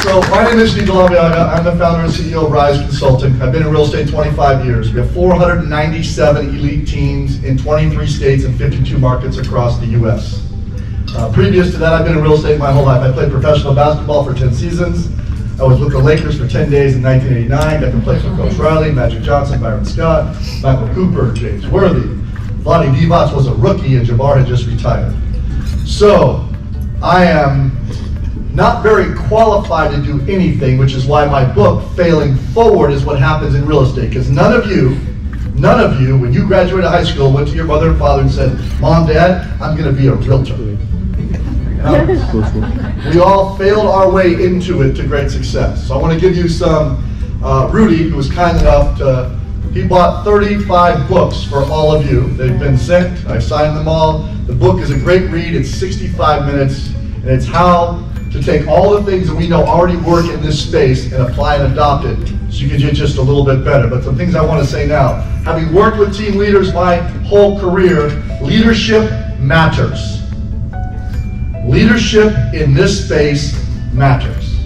So my name is Steve Laveaga. I'm the founder and CEO of R.I.S.E Consulting. I've been in real estate 25 years. We have 497 elite teams in 23 states and 52 markets across the U.S. Previous to that, I've been in real estate my whole life. I played professional basketball for 10 seasons. I was with the Lakers for 10 days in 1989. Got to play for Coach Riley, Magic Johnson, Byron Scott, Michael Cooper, James Worthy. Vlade Divac was a rookie and Jabbar had just retired. So I am not very qualified to do anything, which is why my book, Failing Forward, is what happens in real estate. Because none of you, when you graduated high school, went to your mother and father and said, Mom, Dad, I'm going to be a realtor. We all failed our way into it to great success. So I want to give you some, Rudy, who was kind enough to, he bought 35 books for all of you. They've been sent, I've signed them all. The book is a great read, it's 65 minutes, and it's how to take all the things that we know already work in this space and apply and adopt it so you can do just a little bit better. But some things I want to say now. Having worked with team leaders my whole career, leadership matters. Leadership in this space matters.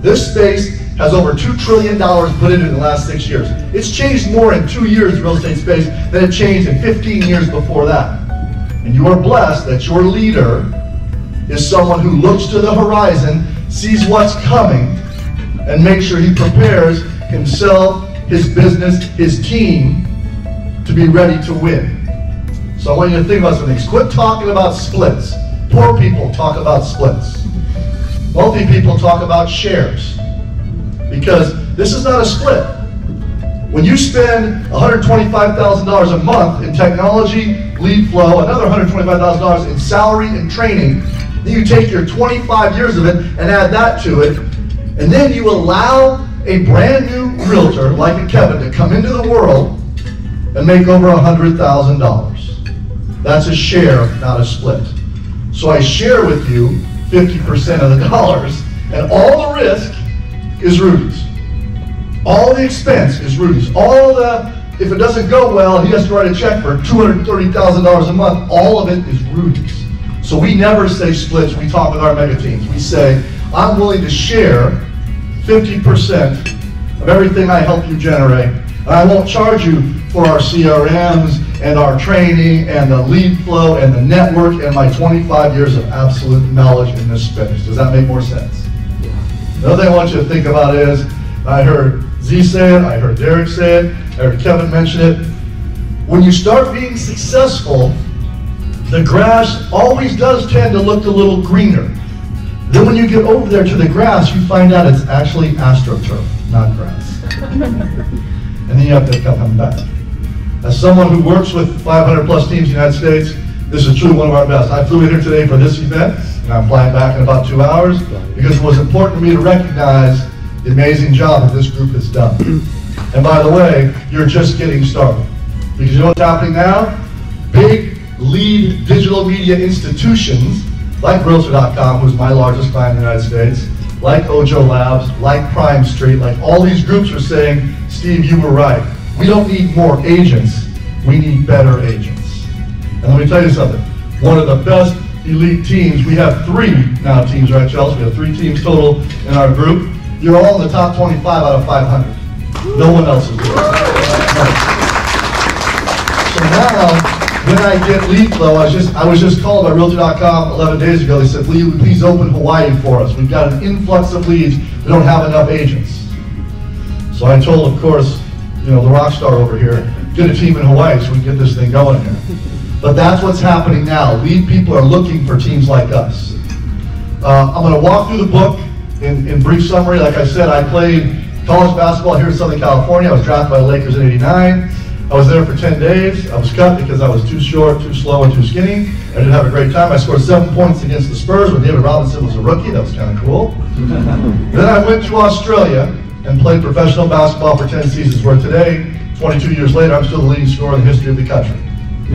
This space has over $2 trillion put into it in the last 6 years. It's changed more in 2 years in the real estate space than it changed in 15 years before that. And you are blessed that your leader is someone who looks to the horizon, sees what's coming, and makes sure he prepares himself, his business, his team to be ready to win. So I want you to think about some things. Quit talking about splits. Poor people talk about splits. Wealthy people talk about shares. Because this is not a split. When you spend $125,000 a month in technology, lead flow, another $125,000 in salary and training, then you take your 25 years of it and add that to it, and then you allow a brand new realtor like a Kevin to come into the world and make over $100,000. That's a share, not a split. So I share with you 50% of the dollars, and all the risk is Rudy's. All the expense is Rudy's. All the, if it doesn't go well, he has to write a check for $230,000 a month. All of it is Rudy's. So we never say splits. We talk with our mega teams. We say, I'm willing to share 50% of everything I help you generate. And I won't charge you for our CRMs and our training and the lead flow and the network and my 25 years of absolute knowledge in this space. Does that make more sense? The other thing I want you to think about is, I heard Z say it, I heard Derek say it, I heard Kevin mention it. When you start being successful, the grass always does tend to look a little greener. Then when you get over there to the grass, you find out it's actually AstroTurf, not grass. And then you have to come back. As someone who works with 500 plus teams in the United States, this is truly one of our best. I flew in here today for this event, and I'm flying back in about 2 hours, because it was important to me to recognize the amazing job that this group has done. And by the way, you're just getting started. Because you know what's happening now? Big lead digital media institutions like Realtor.com, who's my largest client in the United States, like Ojo Labs, like Prime Street, like all these groups are saying, Steve, you were right. We don't need more agents, we need better agents. And let me tell you something, one of the best elite teams, we have 3 now teams, right, Chelsea? We have 3 teams total in our group. You're all in the top 25 out of 500. No one else is doing it. So now, when I get lead flow, I was just called by Realty.com 11 days ago. They said, please open Hawaii for us. We've got an influx of leads. We don't have enough agents. So I told, of course, the rock star over here, get a team in Hawaii so we can get this thing going here. But that's what's happening now. Lead people are looking for teams like us. I'm going to walk through the book in brief summary. Like I said, I played college basketball here in Southern California. I was drafted by the Lakers in '89. I was there for 10 days. I was cut because I was too short, too slow, and too skinny. I didn't have a great time. I scored 7 points against the Spurs when David Robinson was a rookie. That was kind of cool. Then I went to Australia and played professional basketball for 10 seasons, where today, 22 years later, I'm still the leading scorer in the history of the country.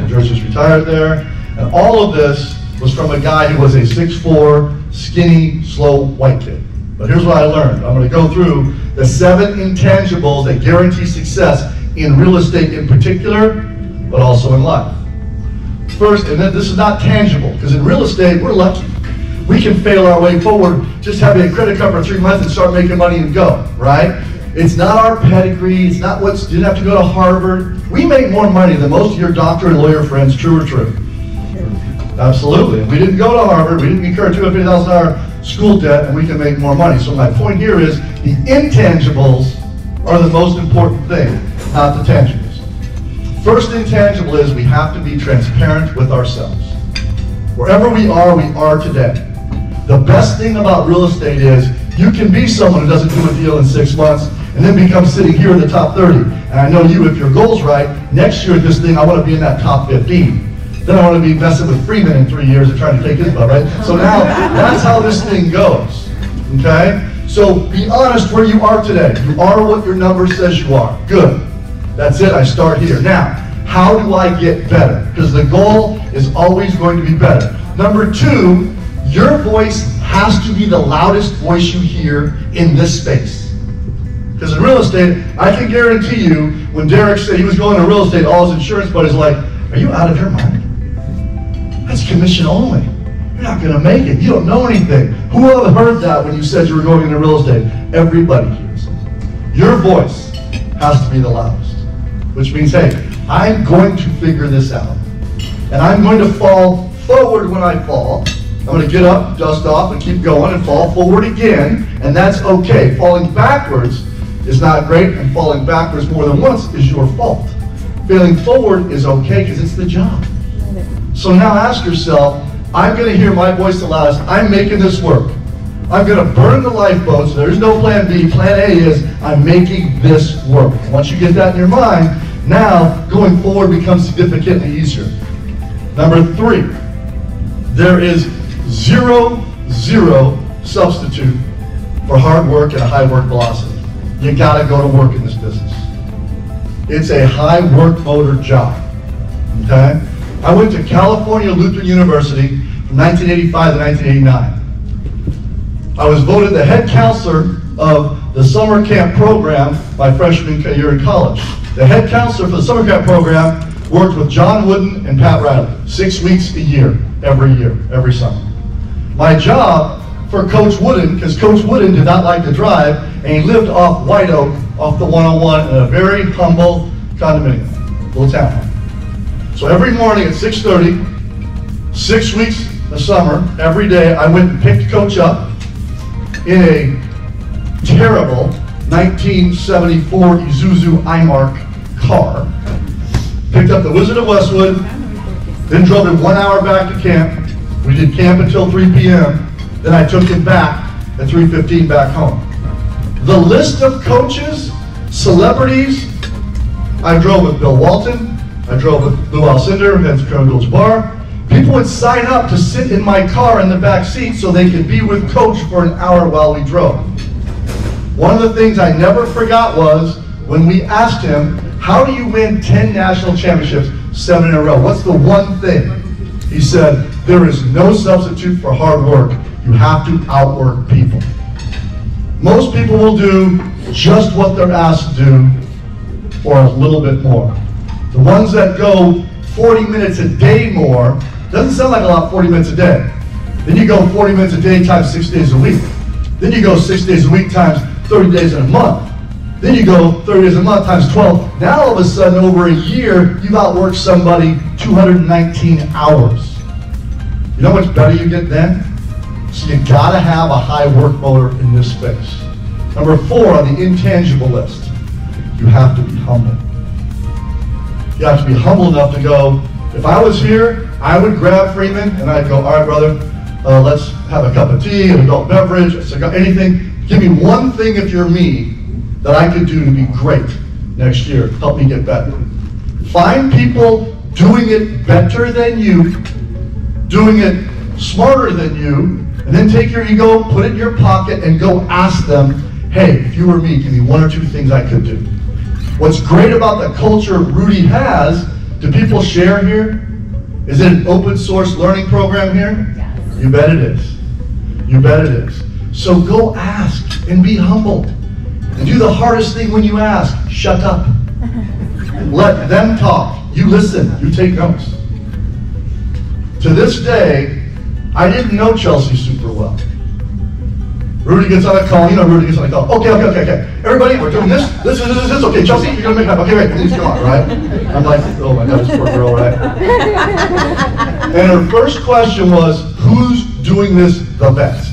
George just retired there. And all of this was from a guy who was a 6'4", skinny, slow white kid. But here's what I learned. I'm going to go through the 7 intangibles that guarantee success in real estate in particular, but also in life. First, and then this is not tangible, because in real estate, we're lucky. We can fail our way forward, just having a credit card for 3 months and start making money and go, right? It's not our pedigree, it's not you didn't have to go to Harvard. We make more money than most of your doctor and lawyer friends, true or true? Absolutely. We didn't go to Harvard, we didn't incur $250,000 school debt, and we can make more money. So my point here is the intangibles are the most important thing, not the tangibles. First intangible is we have to be transparent with ourselves. Wherever we are today. The best thing about real estate is you can be someone who doesn't do a deal in 6 months and then become sitting here in the top 30. And I know you, if your goal's right, next year at this thing, I want to be in that top 15. Then I want to be messing with Freeman in 3 years and trying to take his butt, right? So now, that's how this thing goes, okay? So be honest where you are today. You are what your number says you are. Good. That's it, I start here. Now, how do I get better? Because the goal is always going to be better. Number 2, your voice has to be the loudest voice you hear in this space. Because in real estate, I can guarantee you, when Derek said he was going to real estate, all his insurance buddies like, are you out of your mind? That's commission only. You're not going to make it. You don't know anything. Who would have heard that when you said you were going into real estate? Everybody hears it. Your voice has to be the loudest. Which means, hey, I'm going to figure this out. And I'm going to fall forward when I fall. I'm going to get up, dust off, and keep going and fall forward again. And that's okay. Falling backwards is not great, and falling backwards more than once is your fault. Failing forward is okay because it's the job. So now ask yourself, I'm going to hear my voice the loudest. I'm making this work. I'm going to burn the lifeboat, so there's no plan B. Plan A is I'm making this work. Once you get that in your mind, now going forward becomes significantly easier. Number 3, there is zero substitute for hard work and a high work velocity. You got to go to work in this business. It's a high work motor job, okay? I went to California Lutheran University from 1985 to 1989. I was voted the head counselor of the summer camp program my freshman year in college. The head counselor for the summer camp program worked with John Wooden and Pat Riley, 6 weeks a year, every summer. My job for Coach Wooden, because Coach Wooden did not like to drive, and he lived off White Oak, off the 101, in a very humble condominium, little townhome. So every morning at 6:30, 6 weeks of summer, every day, I went and picked Coach up in a terrible 1974 Isuzu iMark car, picked up the Wizard of Westwood, then drove him 1 hour back to camp. We did camp until 3 p.m. Then I took him back at 3:15 back home. The list of coaches, celebrities, I drove with Bill Walton, I drove with Lou Alcindor, head of Colonel Bar. People would sign up to sit in my car in the back seat so they could be with Coach for an hour while we drove. One of the things I never forgot was when we asked him, how do you win 10 national championships, 7 in a row? What's the one thing? He said, there is no substitute for hard work. You have to outwork people. Most people will do just what they're asked to do or a little bit more. The ones that go 40 minutes a day more, doesn't sound like a lot, 40 minutes a day. Then you go 40 minutes a day times 6 days a week. Then you go 6 days a week times 30 days in a month. Then you go 30 days a month times 12. Now all of a sudden, over a year, you've outworked somebody 219 hours. You know how much better you get then? So you gotta have a high work motor in this space. Number 4 on the intangible list, you have to be humble. You have to be humble enough to go, if I was here, I would grab Freeman and I'd go, all right, brother, let's have a cup of tea, an adult beverage, a cigar, anything. Give me one thing if you're me that I could do to be great next year. Help me get better. Find people doing it better than you, doing it smarter than you, and then take your ego, put it in your pocket, and go ask them, hey, if you were me, give me 1 or 2 things I could do. What's great about the culture Rudy has, do people share here? Is it an open source learning program here? Yes. You bet it is. You bet it is. So go ask and be humble. And do the hardest thing when you ask, shut up. Let them talk. You listen, you take notes. To this day, I didn't know Chelsea super well. Rudy gets on a call, Rudy gets on a call. Okay. Everybody, we're doing this. This. Okay, Chelsea, you're gonna make it happen. Okay, right, please come on, right? I'm like, oh my God, this poor girl, right? And her first question was, who's doing this the best?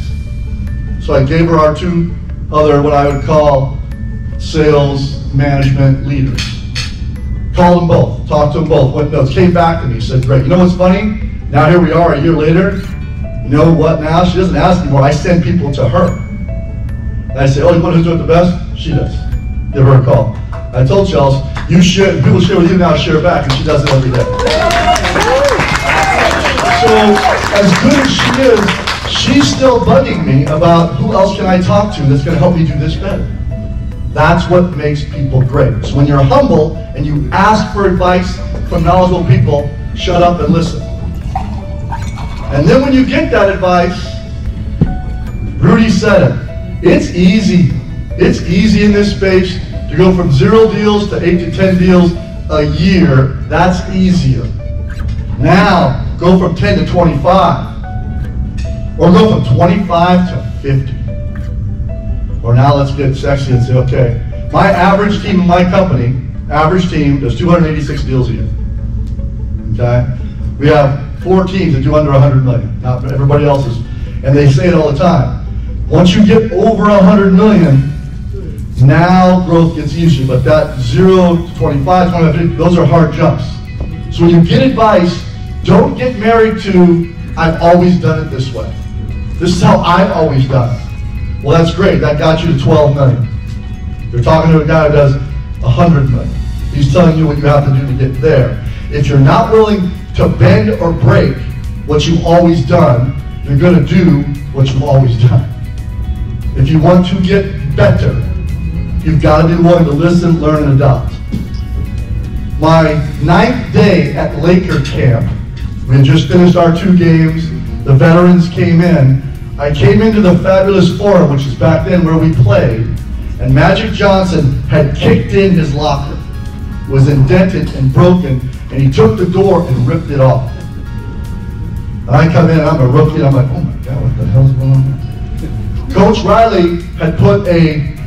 So I gave her our two other, what I would call, sales management leaders. Called them both, talked to them both, went notes, came back to me, said, great. You know what's funny? Now here we are a year later. You know what now? She doesn't ask anymore. I send people to her. And I say, oh, you want who's doing it the best? She does. Give her a call. I told Chelsea, you share, people share with you now, share back, and she does it every day. So, as good as she is, she's still bugging me about who else can I talk to that's going to help me do this better. That's what makes people great. So when you're humble and you ask for advice from knowledgeable people, shut up and listen. And then when you get that advice, Rudy said it, it's easy. It's easy in this space to go from 0 deals to 8 to 10 deals a year. That's easier. Now, go from 10 to 25. Or go from 25 to 50. Or now let's get sexy and say, okay, my average team in my company, average team does 286 deals a year. Okay? We have 4 teams that do under 100 million. Not everybody else is. And they say it all the time. Once you get over 100 million, now growth gets easier. But that 0 to 25, 50, those are hard jumps. So when you get advice, don't get married to, I've always done it this way. This is how I've always done it. Well, that's great. That got you to 12 million. You're talking to a guy who does 100 million. He's telling you what you have to do to get there. If you're not willing to bend or break what you've always done, you're going to do what you've always done. If you want to get better, you've got to be willing to listen, learn, and adopt. My 9th day at Laker camp, we had just finished our 2 games. The veterans came in. I came into the fabulous forum, which is back then where we played, and Magic Johnson had kicked in his locker. It was indented and broken, and he took the door and ripped it off. And I come in, and I'm a rookie, and I'm like, oh my God, what the hell's going on here? Coach Riley had put an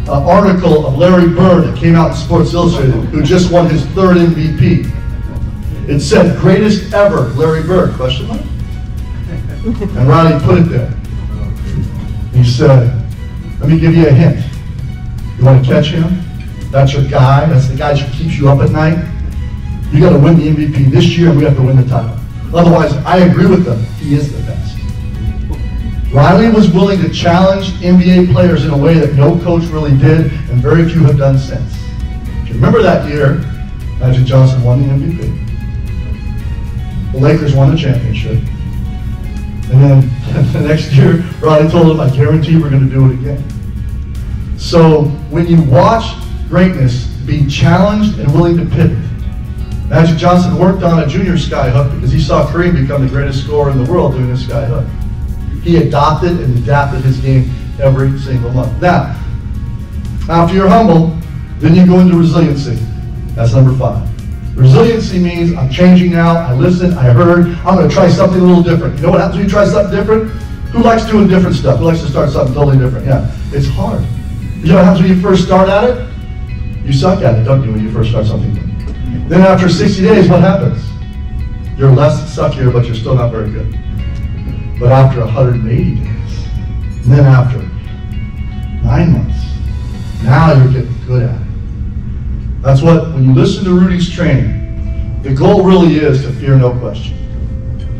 article of Larry Bird that came out in Sports Illustrated, who just won his 3rd MVP. It said, greatest ever, Larry Bird, question mark? And Riley put it there. He said, let me give you a hint. You want to catch him? That's your guy. That's the guy who keeps you up at night. You got to win the MVP this year. We have to win the title. Otherwise, I agree with them. He is the best. Riley was willing to challenge NBA players in a way that no coach really did, and very few have done since. If you remember that year, Magic Johnson won the MVP. The Lakers won the championship. And then the next year, Riley told him, I guarantee we're going to do it again. So when you watch greatness, be challenged and willing to pivot. Magic Johnson worked on a junior sky hook because he saw Kareem become the greatest scorer in the world doing a sky hook. He adopted and adapted his game every single month. Now, after you're humble, then you go into resiliency. That's number 5. Resiliency means I'm changing now, I listened, I heard, I'm going to try something a little different. You know what happens when you try something different? Who likes doing different stuff? Who likes to start something totally different? Yeah, it's hard. You know what happens when you first start at it? You suck at it, don't you, when you first start something new? Then after 60 days, what happens? You're less suckier, but you're still not very good. But after 180 days, and then after 9 months, now you're getting good at it. That's what, when you listen to Rudy's training, the goal really is to fear no question.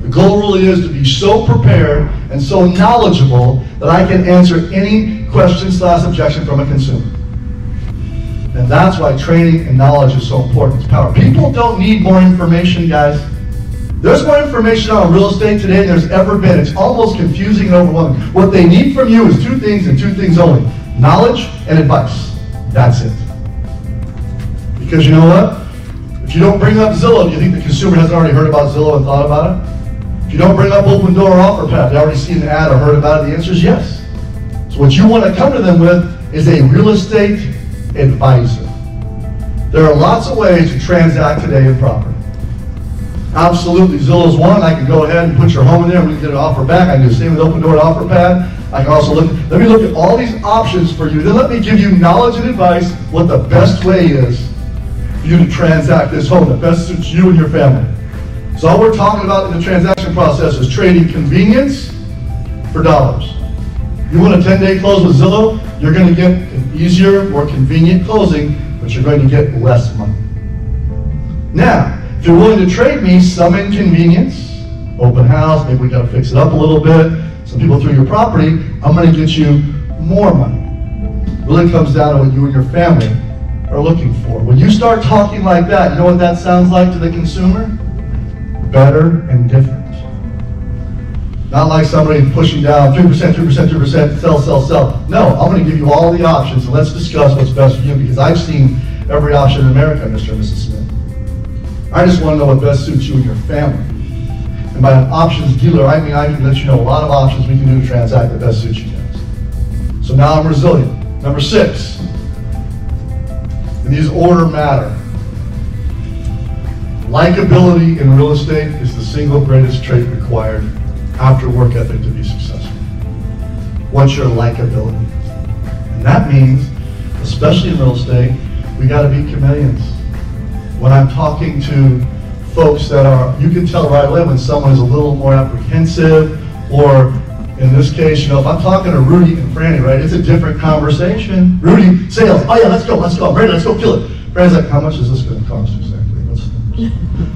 The goal really is to be so prepared and so knowledgeable that I can answer any question/objection from a consumer. And that's why training and knowledge is so important. It's power. People don't need more information, guys. There's more information on real estate today than there's ever been. It's almost confusing and overwhelming. What they need from you is 2 things and 2 things only. Knowledge and advice. That's it. Because you know what? If you don't bring up Zillow, do you think the consumer hasn't already heard about Zillow and thought about it? If you don't bring up Open Door or OfferPad, they already seen the ad or heard about it? The answer is yes. So what you want to come to them with is a real estate advisor. There are lots of ways to transact today in property. Absolutely, Zillow's one. I can go ahead and put your home in there and we can get an offer back. I can do the same with Open Door Offer Pad. I can also let me look at all these options for you. Then let me give you knowledge and advice what the best way is for you to transact this home that best suits you and your family. So all we're talking about in the transaction process is trading convenience for dollars. You want a 10-day close with Zillow, you're going to get an easier, more convenient closing, but you're going to get less money. Now, if you're willing to trade me some inconvenience, open house, maybe we got to fix it up a little bit, some people through your property, I'm going to get you more money. It really comes down to what you and your family are looking for. When you start talking like that, you know what that sounds like to the consumer? Better and different. Not like somebody pushing down 3%, 3%, 3%, sell, sell, sell. No, I'm going to give you all the options and let's discuss what's best for you because I've seen every option in America, Mr. and Mrs. Smith. I just want to know what best suits you and your family. And by an options dealer, I mean I can let you know a lot of options we can do to transact that best suits you guys. So now I'm resilient. Number 6, and these order matter. Likability in real estate is the single greatest trait required after work ethic to be successful. What's your likability? And that means, especially in real estate, we got to be chameleons. When I'm talking to folks that are, you can tell right away when someone is a little more apprehensive, or in this case, you know, if I'm talking to Rudy and Franny, right, it's a different conversation. Rudy, sales, oh yeah, let's go, I'm ready, let's go kill it. Franny's like, how much is this going to cost exactly?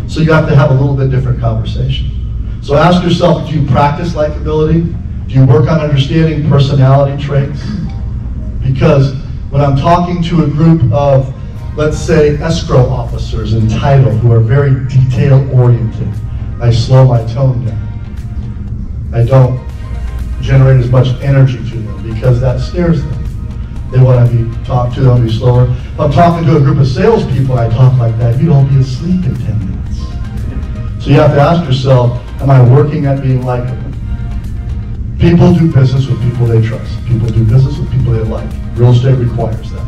So you have to have a little bit different conversation. So ask yourself, do you practice likability? Do you work on understanding personality traits? Because when I'm talking to a group of, let's say, escrow officers in title who are very detail-oriented, I slow my tone down. I don't generate as much energy to them because that scares them. They want to be talked to, they want to be slower. If I'm talking to a group of salespeople and I talk like that, you'd all be asleep in 10 minutes. So you have to ask yourself, am I working at being likable? People do business with people they trust. People do business with people they like. Real estate requires that.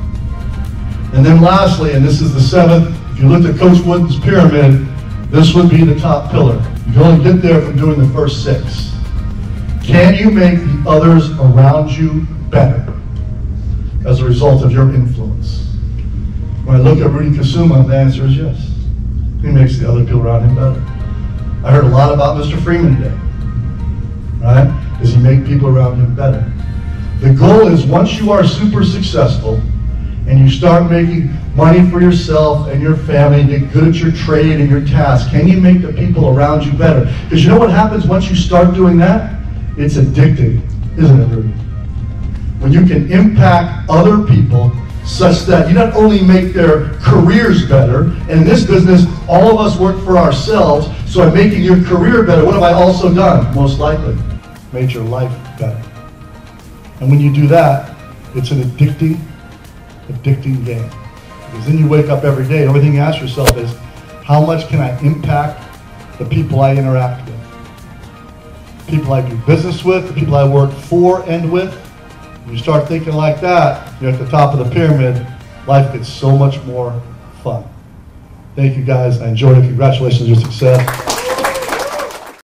And then lastly, and this is the 7th, if you looked at Coach Wooden's pyramid, this would be the top pillar. You can only get there from doing the first 6. Can you make the others around you better as a result of your influence? When I look at Rudy Kasuma, the answer is yes. He makes the other people around him better. I heard a lot about Mr. Freeman today, right? Does he make people around him better? The goal is once you are super successful and you start making money for yourself and your family and get good at your trade and your task, can you make the people around you better? Because you know what happens once you start doing that? It's addicting, isn't it, Rudy? When you can impact other people such that you not only make their careers better, and in this business, all of us work for ourselves, so I'm making your career better. What have I also done? Most likely, made your life better. And when you do that, it's an addicting game. Because then you wake up every day, and everything you ask yourself is, how much can I impact the people I interact with? People I do business with, the people I work for and with. When you start thinking like that, you're at the top of the pyramid, life gets so much more fun. Thank you guys, I enjoyed it. Congratulations on your success.